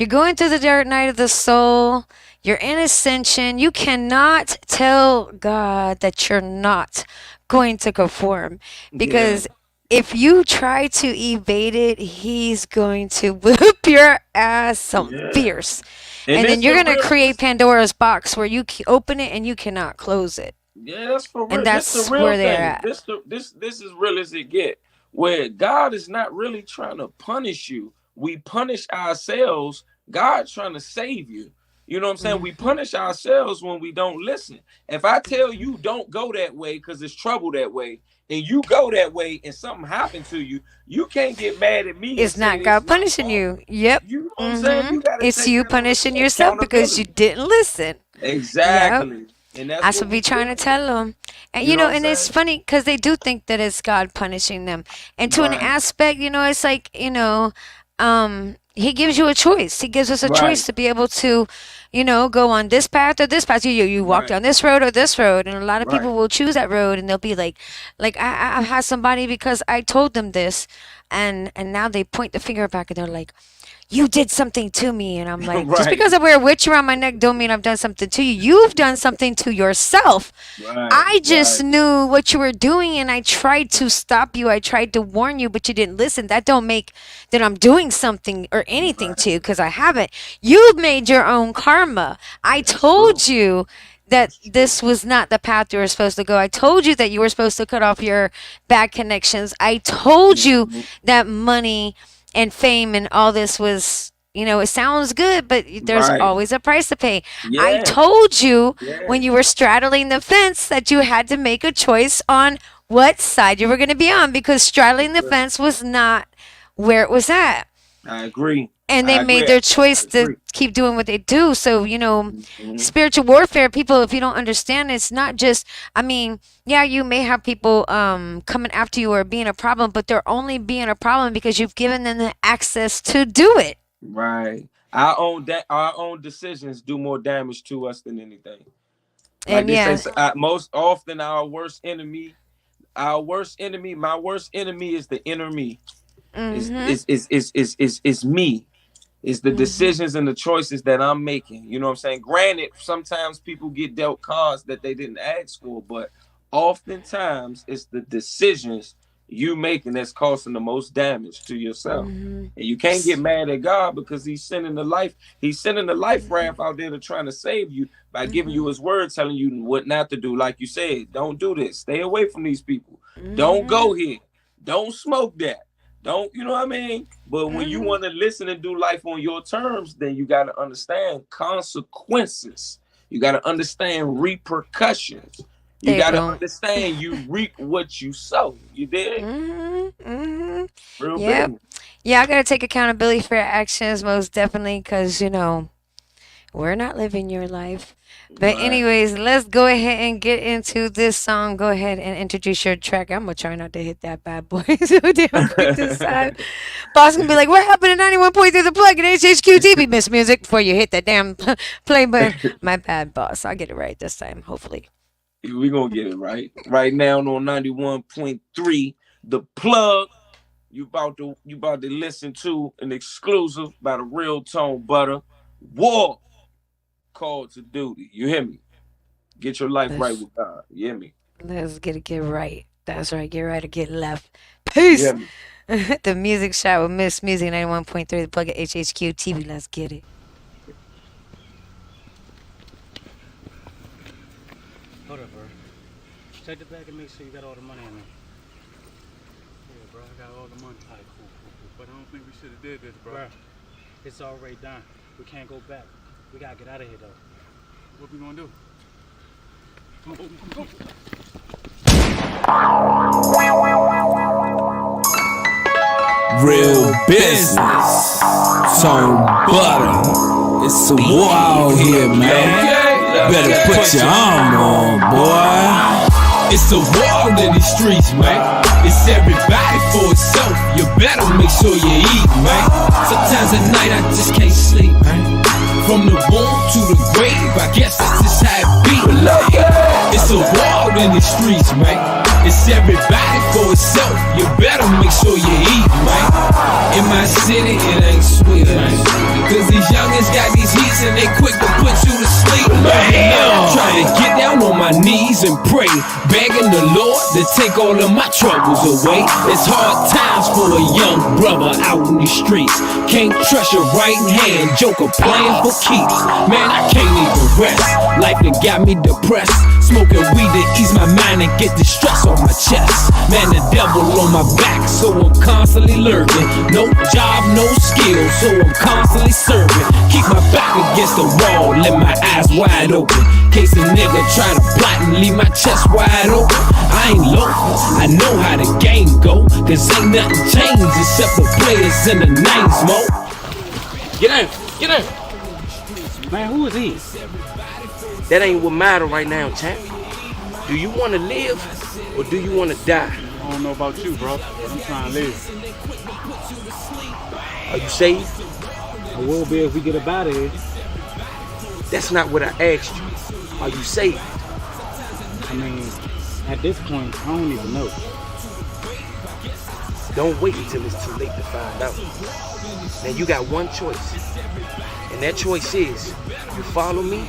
going through the dark night of the soul. You're in ascension. You cannot tell God that you're not going to conform,
Yeah,
because if you try to evade it, he's going to whip your ass some
yeah.
fierce.
And
And
this
then you're
the
going to
real.
create Pandora's box where you open it and you cannot close it.
Yeah, that's for
And
real. This the
that's
real
where they're
thing.
at.
This is real as it get. Where God is not really trying to punish you. We punish ourselves. God's trying to save you. You know what I'm saying? We
Hmm.
punish ourselves when we don't listen. If I tell you don't go that way because it's trouble that way, and you go that way and something happened to you, you can't get mad at me and
It's
say
not
it's
God
my
punishing
fault.
you. Yep.
You know what I'm saying? You got to
It's
take
you
that on
punishing yourself because you
accountability.
didn't listen. Yep.
Exactly. And that's
That's
what
what we
we
trying to
doing.
tell them. And
You know what I'm
and it's
saying?
funny because they do think that it's God punishing them. And to an
Right.
aspect, it's like, he gives you a choice. He gives us a choice
Right.
to be able to, go on this path or this path. You walk
Right.
down this road or this road. And a lot of
Right.
people will choose that road and they'll be like I've had somebody because I told them this, and now they point the finger back and they're like, you did something to me. And I'm like, just
Right.
because I wear a witch around my neck don't mean I've done something to you. You've done something to yourself.
Right.
I just
Right.
knew what you were doing and I tried to stop you. I tried to warn you, but you didn't listen. That don't make that I'm doing something or anything
Right.
to you, because I haven't. You've made your own karma. I
That's true.
told you that
That's true.
this was not the path you were supposed to go. I told you that you were supposed to cut off your bad connections. I told you
Mhm.
that money and fame and all this was, it sounds good, but there's
Right.
always a price to pay. I
Yeah.
told you
Yeah.
when you were straddling the fence that you had to make a choice on what side you were going to be on, because straddling the
Right.
fence was not where it was at.
I agree.
And they
I
made
agree.
their
I
choice to
agree.
keep doing what they do. So,
Mhm.
spiritual warfare, people, if you don't understand, it's not just, I mean, yeah, you may have people coming after you or being a problem, but they're only being a problem because you've given them the access to do it.
Right. Our own decisions do more damage to us than anything. Like
And
they say,
yeah.
so, most often my worst enemy is the inner me.
Mhm.
Is me. It's the
Mhm.
decisions and the choices that I'm making. You know what I'm saying? Granted, sometimes people get dealt cards that they didn't ask for, but oftentimes it's the decisions you making that's causing the most damage to yourself.
Mhm.
And you can't get mad at God because he's sending the life raft out there to trying to save you by giving
Mhm.
you his word, telling you what not to do. Like you said, don't do this. Stay away from these people. Don't
Mhm.
go here. Don't smoke that. Don't, you know what I mean? But when you
Mhm.
want to listen and do life on your terms, then you got to understand consequences. You got to understand repercussions. You
They
got to
don't.
understand you reap what you sow. You did?
Mhm. Mhm.
Real
Yep.
business.
Yeah, I gotta take accountability for your actions, most definitely, because we're not living your life. But
Right.
anyways, let's go ahead and get into this song. Go ahead and introduce your track. I'm gonna try not to hit that bad boy so damn quick this time. Boss gonna be like, "What happened to 91.3 the plug in HHQ TV? Miss Music before you hit that damn play button." My bad, boss. I'll get it right this time, hopefully.
We gonna get it right. Right now on 91.3, the plug. You about to listen to an exclusive by the real Tone Butter. War called to duty. You hear me? Get your life right
Let's
with God. You hear me?
let's get right. That's right. Get right or get left.
You
Peace.
hear me?
The music shot with Miss Music 91.3 the plug at HHQ TV. Let's get it.
Hold up, bro. Check the bag and make sure you got all the money in there.
Yeah, bro, I got all the money.
All right, cool.
But I don't think we should have did this, bro.
Bro, it's already done. We can't go back. We gotta get out of here, though.
What we gonna do? Come on, come on.
Real business. Tone butter. It's a war out here, man. Better put your arm on, boy. It's a war in these streets, man. It's everybody for itself. You better make sure you eat, man. Sometimes at night I just can't sleep, man. From the womb to the grave, I guess that's just how it be. It's a war in these streets, man. It's everybody for itself. You better make sure you eat, man. In my city, it ain't sweet, man. Cause these youngins got these heats and they quick to put you to sleep, man. Trying to get down on my knees and pray, begging the Lord to take all of my troubles away. It's hard times for a young brother out in the streets. Can't trust your right hand, joker playing for keeps. Man, I can't even rest. Life done got me depressed. Smoking weed to ease my mind and get the stress off my chest. Man, the devil on my back, so I'm constantly lurking. No job, no skill, so I'm constantly serving. Keep my back against the wall, let my eyes wide open. Case a nigga try to plot and leave my chest wide open. I ain't local, I know how the game go. Cause ain't nothing changed except the players and the names, mo.
Get in, get in.
Man, who is he?
That ain't what matter right now, champ. Do you want to live or do you want to die?
I don't know about you, bro, but I'm trying to live.
Are you saved?
I will be if we get up out of here.
That's not what I asked you. Are you saved?
I mean, at this point, I don't even know.
Don't wait until it's too late to find out. Now you got one choice. And that choice is you follow me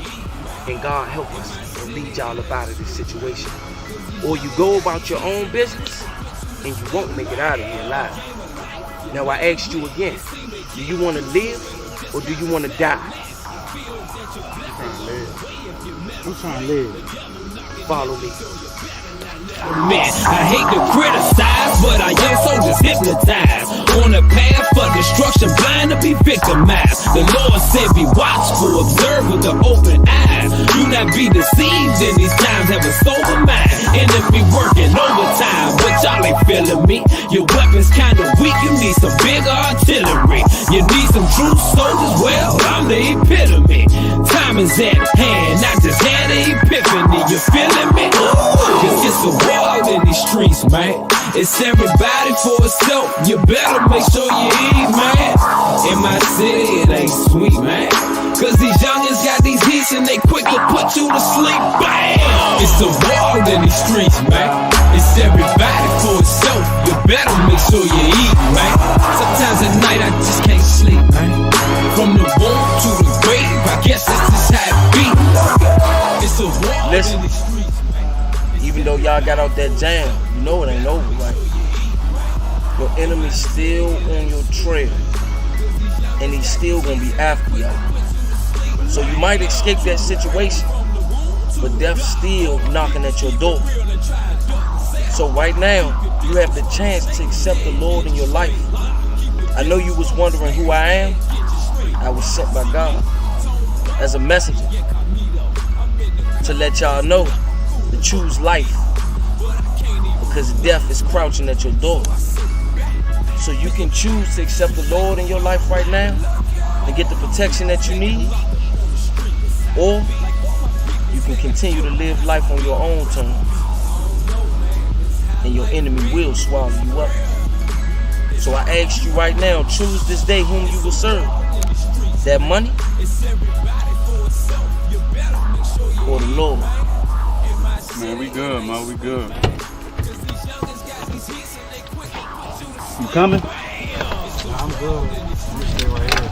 and God help us and lead y'all up out of this situation. Or you go about your own business and you won't make it out of here alive. Now I asked you again, do you want to live or do you want to die?
I'm trying to live.
Follow me.
Man, I hate to criticize, but I am so just hypnotized. On a path for destruction, blind to be victimized. The Lord said be watchful, observe with the open eyes. Do not be deceived in these times, have a sober mind. Enemy working overtime, but y'all ain't feeling me. Your weapons kinda weak, you need some bigger artillery. You need some true soldiers, well, I'm the epitome. Time is at hand, I just had an epiphany, you feeling me? Cause it's a war in these streets, man. It's everybody for itself, you better make sure you eat, man. In my city, it ain't sweet, man. Cause these youngins got these heats and they quick to put you to sleep, bam! It's a war in these streets, man. It's everybody for itself, you better make sure you eat, man. Sometimes at night I just can't sleep, man. From the womb to the grave, I guess that's just how it be. It's a war in these streets, man.
Even though y'all got out that jam, you know it ain't over, right? Your enemy's still on your trail, and he's still gonna be after y'all. So you might escape that situation, but death's still knocking at your door. So right now, you have the chance to accept the Lord in your life. I know you was wondering who I am. I was sent by God as a messenger to let y'all know to choose life, because death is crouching at your door. So you can choose to accept the Lord in your life right now and get the protection that you need, or you can continue to live life on your own terms, and your enemy will swallow you up. So I ask you right now, choose this day whom you will serve. That money or the Lord?
Man, we good, man, we good.
You coming?
I'm good. I'm stay right here.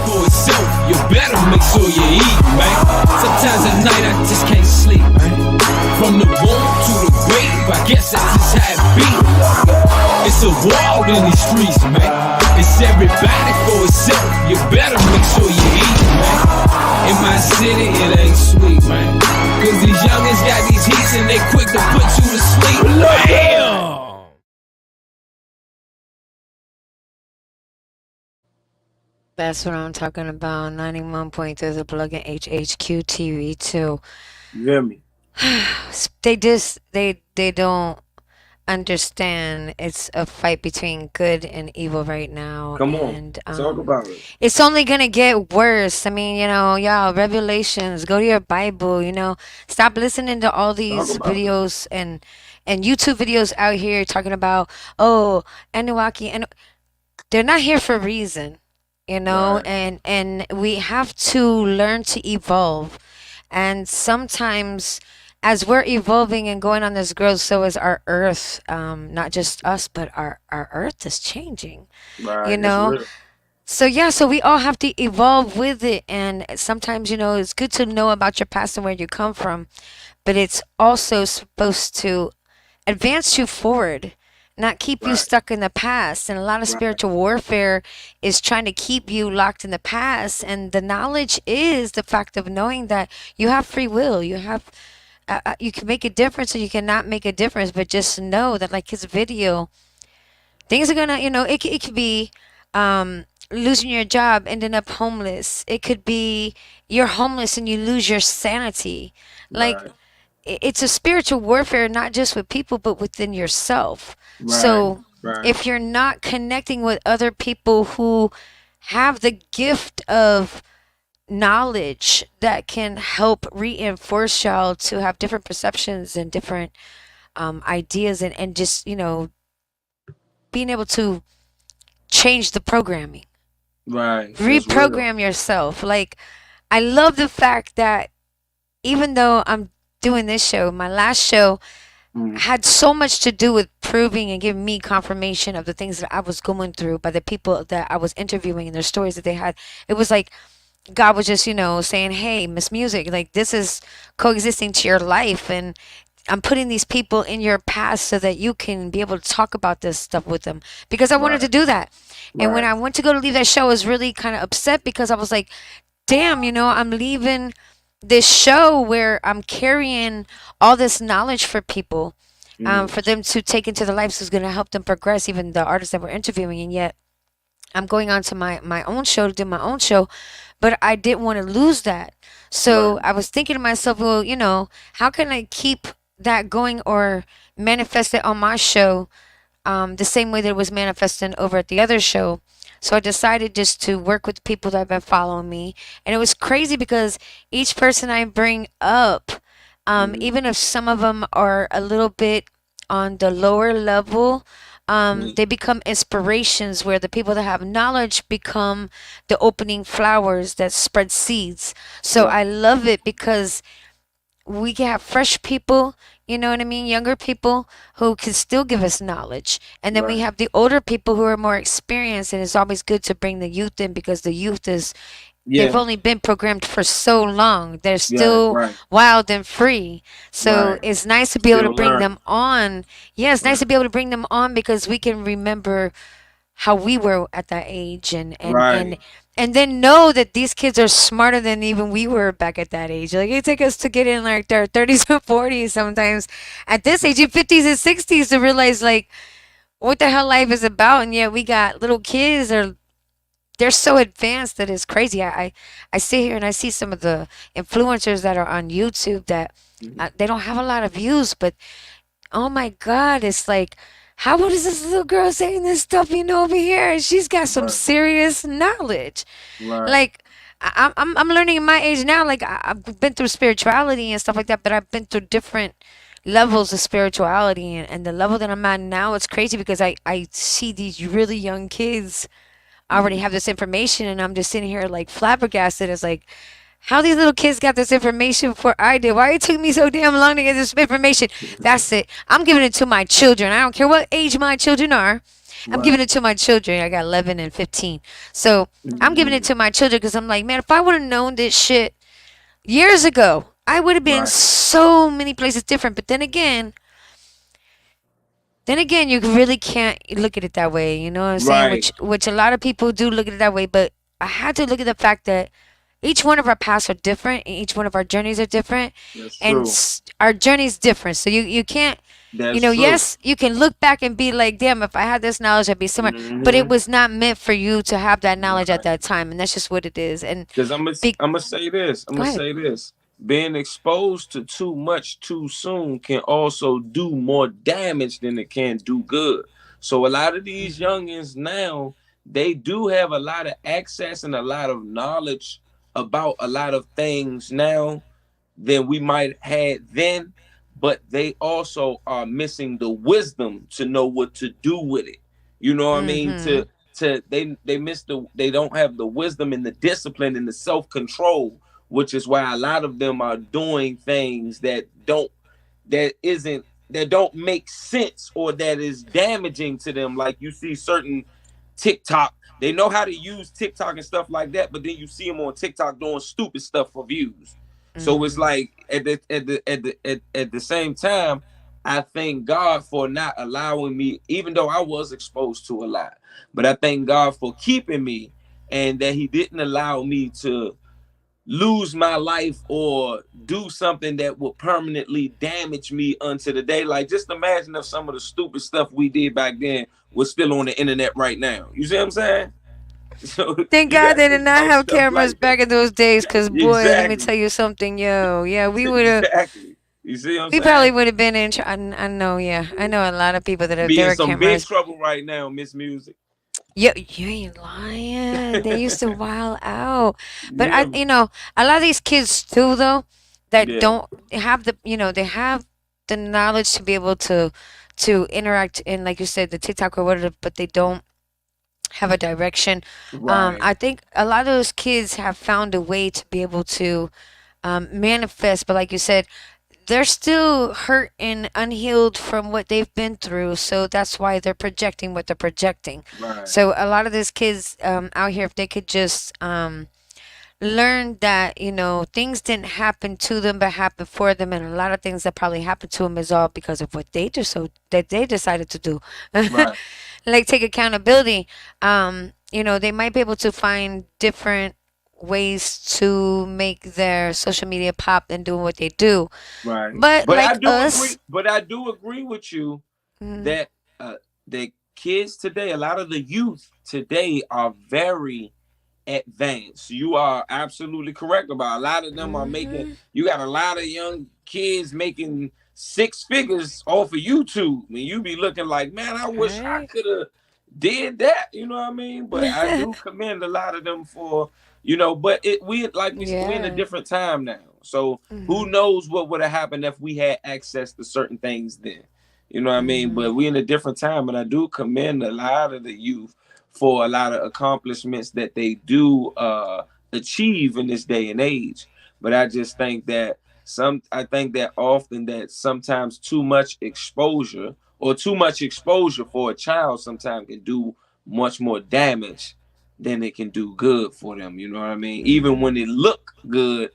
For itself, you better make sure you eat, man. Sometimes at night I just can't sleep, man. From the womb to the grave, I guess that's just how it be. It's a war in these streets, man. It's everybody for itself, you better make sure you eat, man. In my city, it ain't sweet, man. Cause these youngins got these heats and they quick to put you to sleep, bam!
That's what I'm talking about. 91.3 the plug in HHQ TV too.
You hear me?
They don't understand it's a fight between good and evil right now,
Come on,
and
talk about it.
it's only gonna get worse. I mean, y'all, Revelations, go to your Bible, stop listening to all
Talk
these
about it.
videos and YouTube videos out here talking about, oh, Anunnaki, and they're not here for a reason,
Right,
and we have to learn to evolve. And sometimes, as we're evolving and going on this growth, so is our earth. Not just us, but our earth is changing, you
right. It's
know?
real.
So, yeah, so we all have to evolve with it. And sometimes, it's good to know about your past and where you come from, but it's also supposed to advance you forward, not keep you
Right,
stuck in the past. And a lot of
right,
spiritual warfare is trying to keep you locked in the past. And the knowledge is the fact of knowing that you have free will. You can make a difference or you cannot make a difference, but just know that, like his video, things are gonna, it could be losing your job, ending up homeless. It could be you're homeless and you lose your sanity. Like,
right,
it's a spiritual warfare, not just with people, but within yourself.
right,
So
right,
if you're not connecting with other people who have the gift of knowledge that can help reinforce y'all to have different perceptions and different ideas, and just, being able to change the programming,
right. It's real.
reprogram yourself. Like, I love the fact that even though I'm doing this show, my last show
Mm,
had so much to do with proving and giving me confirmation of the things that I was going through by the people that I was interviewing and their stories that they had. It was like God was just, saying, "Hey, Miss Music, like this is coexisting to your life, and I'm putting these people in your past so that you can be able to talk about this stuff with them." Because I wanted to
right,
do that. And when
right,
I went to go to leave that show, I was really kind of upset because I was like, damn, I'm leaving this show where I'm carrying all this knowledge for people,
mm,
for them to take into their lives, who's going to help them progress, even the artists that we're interviewing. And yet I'm going on to my own show to do my own show, but I didn't want to lose that. So
right,
I was thinking to myself, well, how can I keep that going or manifest it on my show, the same way that it was manifesting over at the other show. So I decided just to work with the people that have been following me. And it was crazy because each person I bring up,
mm,
even if some of them are a little bit on the lower level,
mm,
they become inspirations where the people that have knowledge become the opening flowers that spread seeds. So
right,
I love it because we can have fresh people, you know what I mean? Younger people who can still give us knowledge. And then we
right.
have the older people who are more experienced. And it's always good to bring the youth in because the youth they've
Yeah,
only been programmed for so long. They're
yeah,
still
right,
wild and free. So
right.
it's nice to be able to
Still
bring
learning.
them on. Yeah, it's nice to
Right,
be able to bring them on because we can remember how we were at that age,
right,
and then know that these kids are smarter than even we were back at that age. Like, it take us to get in like their 30s and 40s sometimes at this age, in 50s and 60s, to realize like what the hell life is about. And yet we got little kids, they're so advanced that it's crazy. I sit here and I see some of the influencers that are on YouTube that
mhm,
they don't have a lot of views, but oh my God, it's like, how old is this little girl saying this stuff, over here? And she's got some
right,
serious knowledge.
right.
Like, I'm learning in my age now. Like, I've been through spirituality and stuff like that, but I've been through different levels of spirituality, and the level that I'm at now, it's crazy because I see these really young kids already
Mm,
have this information, and I'm just sitting here like flabbergasted. It's like, how these little kids got this information before I did? Why it took me so damn long to get this information? That's it. I'm giving it to my children. I don't care what age my children are. I'm
right.
giving it to my children. I got 11 and 15. So I'm giving it
Mm,
to my children because I'm like, man, if I would have known this shit years ago, I would have been
right,
so many places different. But then again, you really can't look at it that way. You know what I'm saying?
right.
Which a lot of people do look at it that way. But I had to look at the fact that each one of our paths are different, and each one of our journeys are different,
That's
and
true.
our journey's different. So you can't,
That's true.
yes, you can look back and be like, damn, if I had this knowledge, I'd be somewhere. But it
Mm-hmm.
was not meant for you to have that knowledge at
Right.
that time, and that's just what it is. And
Because I'm gonna
be
I'm gonna say this. I'm
go
gonna
ahead.
say this. being exposed to too much too soon can also do more damage than it can do good. So a lot of these youngins now, they do have a lot of access and a lot of knowledge about a lot of things now than we might had then, but they also are missing the wisdom to know what to do with it. You know what I mean? To they miss they don't have the wisdom and the discipline and the self-control, which is why a lot of them are doing things that don't make sense or that is damaging to them. Like you see certain TikTok, they know how to use TikTok and stuff like that, but then you see them on TikTok doing stupid stuff for views. So it's like at the same time, I thank God for not allowing me, even though I was exposed to a lot, but I thank God for keeping me and that He didn't allow me to lose my life or do something that would permanently damage me unto the day. Like, just imagine if some of the stupid stuff we did back then was still on the internet right now. You see what I'm saying? So
Thank
you
God
got to
they did
think
not
about
have
stuff
cameras
like that.
back in those days. Cause boy, let me tell
Exactly.
you something, yo. Yeah, we would have.
Exactly. You see what I'm
We probably
saying?
would have been in. I know. Yeah, I know a lot of people that have.
Be
There
in
were
some big
cameras.
trouble right now, Miss Music.
Yo, you ain't lying. They used to wild out. But
Yeah.
a lot of these kids too, though, that
Yeah.
don't have they have the knowledge to be able to interact in, like you said, the TikTok or whatever, but they don't have a direction.
Right.
I think a lot of those kids have found a way to be able to manifest, but like you said, they're still hurt and unhealed from what they've been through. So that's why they're projecting what they're projecting.
Right.
So a lot of these kids out here, if they could just learn that, things didn't happen to them but happened for them, and a lot of things that probably happened to them is all because of what they do, so that they decided to do.
Right.
Like, take accountability. They might be able to find different ways to make their social media pop and doing what they do.
Right.
But
But I
like
do agree.
us,
But I do agree with you
mm,
that the kids today, a lot of the youth today, are very advanced. You are absolutely correct about a lot of them are making.
mhm,
You got a lot of young kids making six figures off of YouTube, and you be looking like, man, I wish I
right?
could have did that. You know what I mean? But I do commend a lot of them for, But we like we in a
Yeah.
different time now, so who
Mhm.
knows what would have happened if we had access to certain things then. You know what I mean?
Mhm.
But we in a different time, and I do commend a lot of the youth for a lot of accomplishments that they do achieve in this day and age. But I just think that I think that often that sometimes too much exposure or too much exposure for a child sometimes can do much more damage than it can do good for them. You know what I mean? Even when it look good,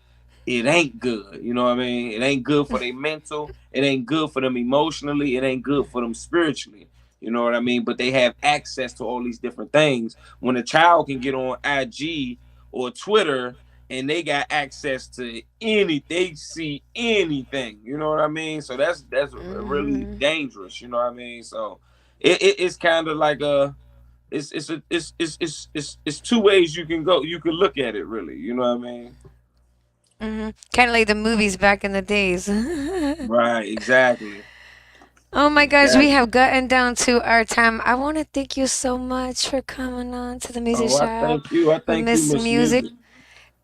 it ain't good. You know what I mean? It ain't good for their mental. It ain't good for them emotionally. It ain't good for them spiritually. You know what I mean? But they have access to all these different things. When a child can get on IG or Twitter and they got access to they see anything. You know what I mean? So that's really
Mhm.
dangerous. You know what I mean? So it's kind of like it's two ways you can go. You can look at it really. You know what I mean?
Mhm. Kind of like the movies back in the days.
Right. Exactly.
Oh my gosh, we
Exactly.
have gotten down to our time. I want to thank you so much for coming on to the music
Oh, I
shop
thank you. I
with
thank you,
Miss
Miss
Music.
Music.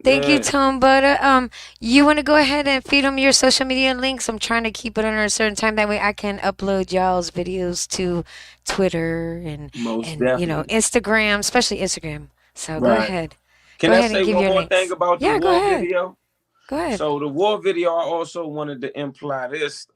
Thank you,
Yeah.
Tom Butta. You want to go ahead and feed them your social media links? I'm trying to keep it under a certain time. That way I can upload y'all's videos to Twitter
Most
and
definitely.
Instagram, especially Instagram. So go
Right.
ahead. Go
Can I
ahead and
say
give
one
your
more thing
links.
about the
Yeah, go
war
ahead.
video?
Go ahead.
So the war video, I also wanted to imply this.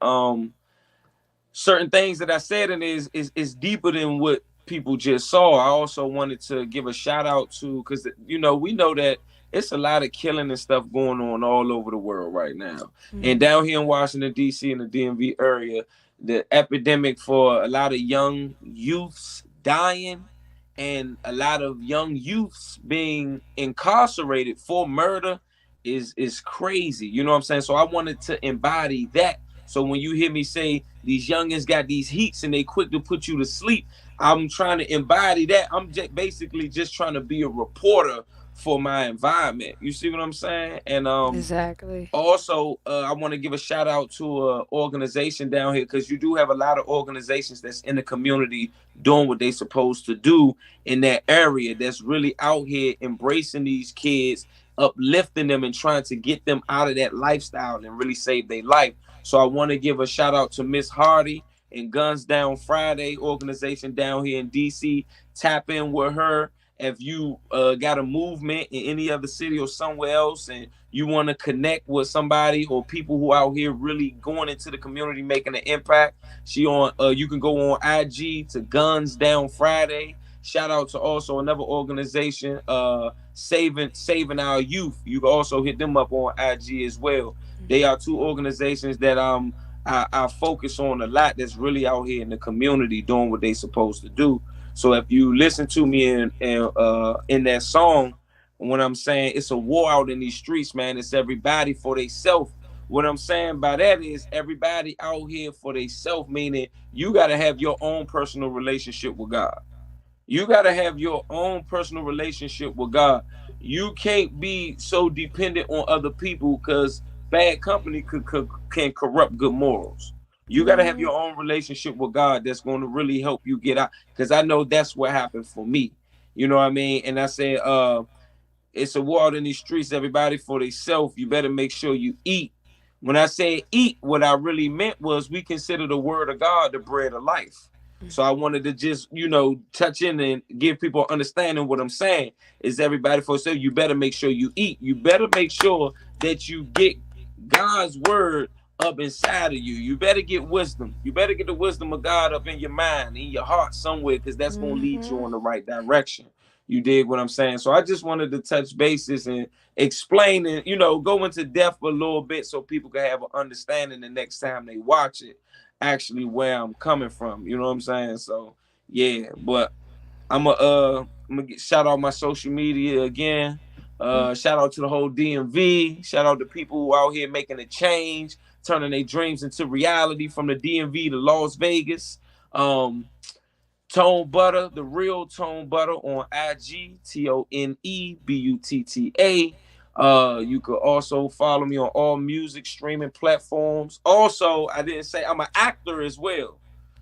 Certain things that I said in is deeper than what people just saw. I also wanted to give a shout out to because we know that it's a lot of killing and stuff going on all over the world right now, and
Mhm.
down here in Washington D.C. in the DMV area, the epidemic for a lot of young youths dying and a lot of young youths being incarcerated for murder is crazy. You know what I'm saying? So I wanted to embody that. So when you hear me say these youngins got these heats and they quick to put you to sleep, I'm trying to embody that. I'm basically just trying to be a reporter for my environment. You see what I'm saying? And
Exactly.
also, I want to give a shout out to an organization down here because you do have a lot of organizations that's in the community doing what they supposed to do in that area. That's really out here embracing these kids, uplifting them, and trying to get them out of that lifestyle and really save their life. So I want to give a shout out to Miss Hardy and Guns Down Friday organization down here in DC. Tap in with her if you got a movement in any other city or somewhere else and you want to connect with somebody or people who out here really going into the community making an impact. She on you can go on IG to Guns Down Friday. Shout out to also another organization, saving our youth. You can also hit them up on IG as well. They are two organizations that I focus on a lot that's really out here in the community doing what they supposed to do. So if you listen to me in that song, what I'm saying, it's a war out in these streets, man. It's everybody for theyself. What I'm saying by that is everybody out here for theyself, meaning you got to have your own personal relationship with God. You got to have your own personal relationship with God. You can't be so dependent on other people because bad company can corrupt good morals. You got to have
Mm-hmm.
your own relationship with God that's going to really help you get out. Because I know that's what happened for me. You know what I mean? And I said, it's a war out in these streets, everybody for themselves. You better make sure you eat. When I say eat, what I really meant was we consider the word of God the bread of life. So I wanted to just, touch in and give people understanding what I'm saying is everybody for itself. You better make sure you eat. You better make sure that you get God's word up inside of you. You better get wisdom. You better get the wisdom of God up in your mind, in your heart somewhere, because that's going to lead you
Mm-hmm.
in the right direction. You dig what I'm saying? So I just wanted to touch bases and explain and, go into depth a little bit so people can have an understanding the next time they watch it, actually where I'm coming from. You know what I'm saying? So yeah, but I'm gonna shout out my social media again. Shout out to the whole DMV. Shout out to people who out here making a change, turning their dreams into reality from the DMV to Las Vegas. Um, Tone Butter, the real Tone Butter on IG, ToneButta. You could also follow me on all music streaming platforms. Also, I didn't say I'm an actor as well.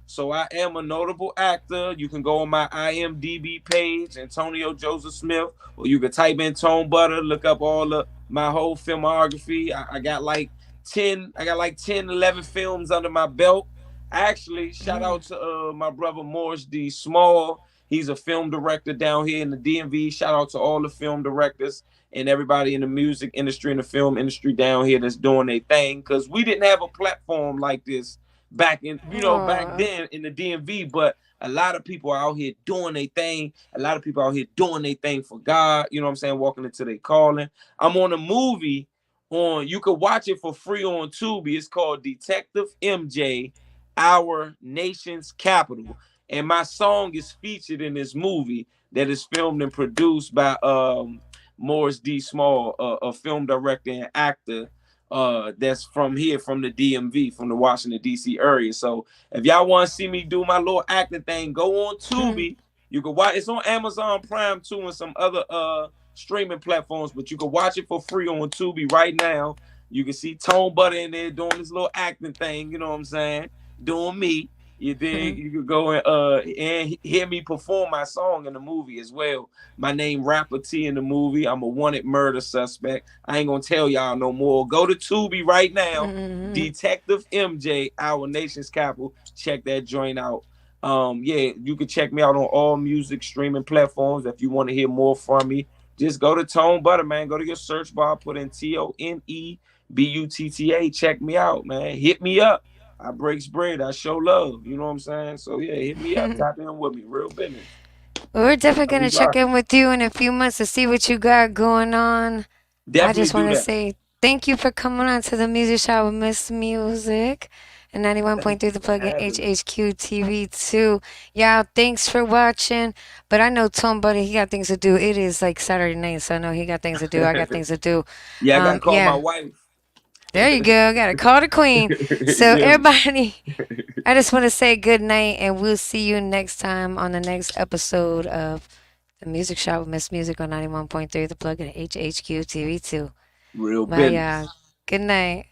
So I am a notable actor. You can go on my IMDb page, Antonio Joseph Smith, or you can type in Tone Butter, look up all of my whole filmography. I got like 10, 11 films under my belt. Actually, shout out to my brother Morris D. Small. He's a film director down here in the DMV. Shout out to all the film directors and everybody in the music industry and the film industry down here that's doing their thing. Because we didn't have a platform like this back
Aw.
then in the DMV, but a lot of people are out here doing their thing. A lot of people out here doing their thing for God. You know what I'm saying? Walking into their calling. I'm on a movie you could watch it for free on Tubi. It's called Detective MJ, Our Nation's Capital. And my song is featured in this movie that is filmed and produced by Morris D. Small, a film director and actor that's from here, from the DMV, from the Washington, D.C. area. So if y'all want to see me do my little acting thing, go on Tubi. You can watch it's on Amazon Prime too and some other streaming platforms, but you can watch it for free on Tubi right now. You can see Tone Butter in there doing this little acting thing, you know what I'm saying? Doing me. You dig? You could go and hear me perform my song in the movie as well. My name Rapper T in the movie. I'm a wanted murder suspect. I ain't gonna tell y'all no more. Go to Tubi right now. Detective MJ, Our Nation's Capital. Check that joint out. Yeah, you can check me out on all music streaming platforms if you want to hear more from me. Just go to Tone Butter, man. Go to your search bar, put in ToneButta. Check me out, man. Hit me up. I breaks bread. I show love. You know what I'm saying? So yeah, hit me up. Tap in with me. Real business.
We're definitely
How we
gonna check
rocking?
in with you in a few months to see what you got going on. I
Definitely
just want
do
to
that.
say thank you for coming on to the Music Shop with Miss Music and
Thank
91.3
you
The
for
Plug in
having me.
HHQ TV too. Y'all, thanks for watching. But I know Tom Buddy, he got things to do. It is like Saturday night, so I know he got things to do. I got things to do.
Yeah, I gotta call my
Yeah.
wife.
There you go. Got to call the queen. So
Yeah.
everybody, I just want to say good night, and we'll see you next time on the next episode of the Music Shop with Miss Music on 91.3 The Plug and HHQ TV2.
Real
Bye, y'all.
business.
Good night.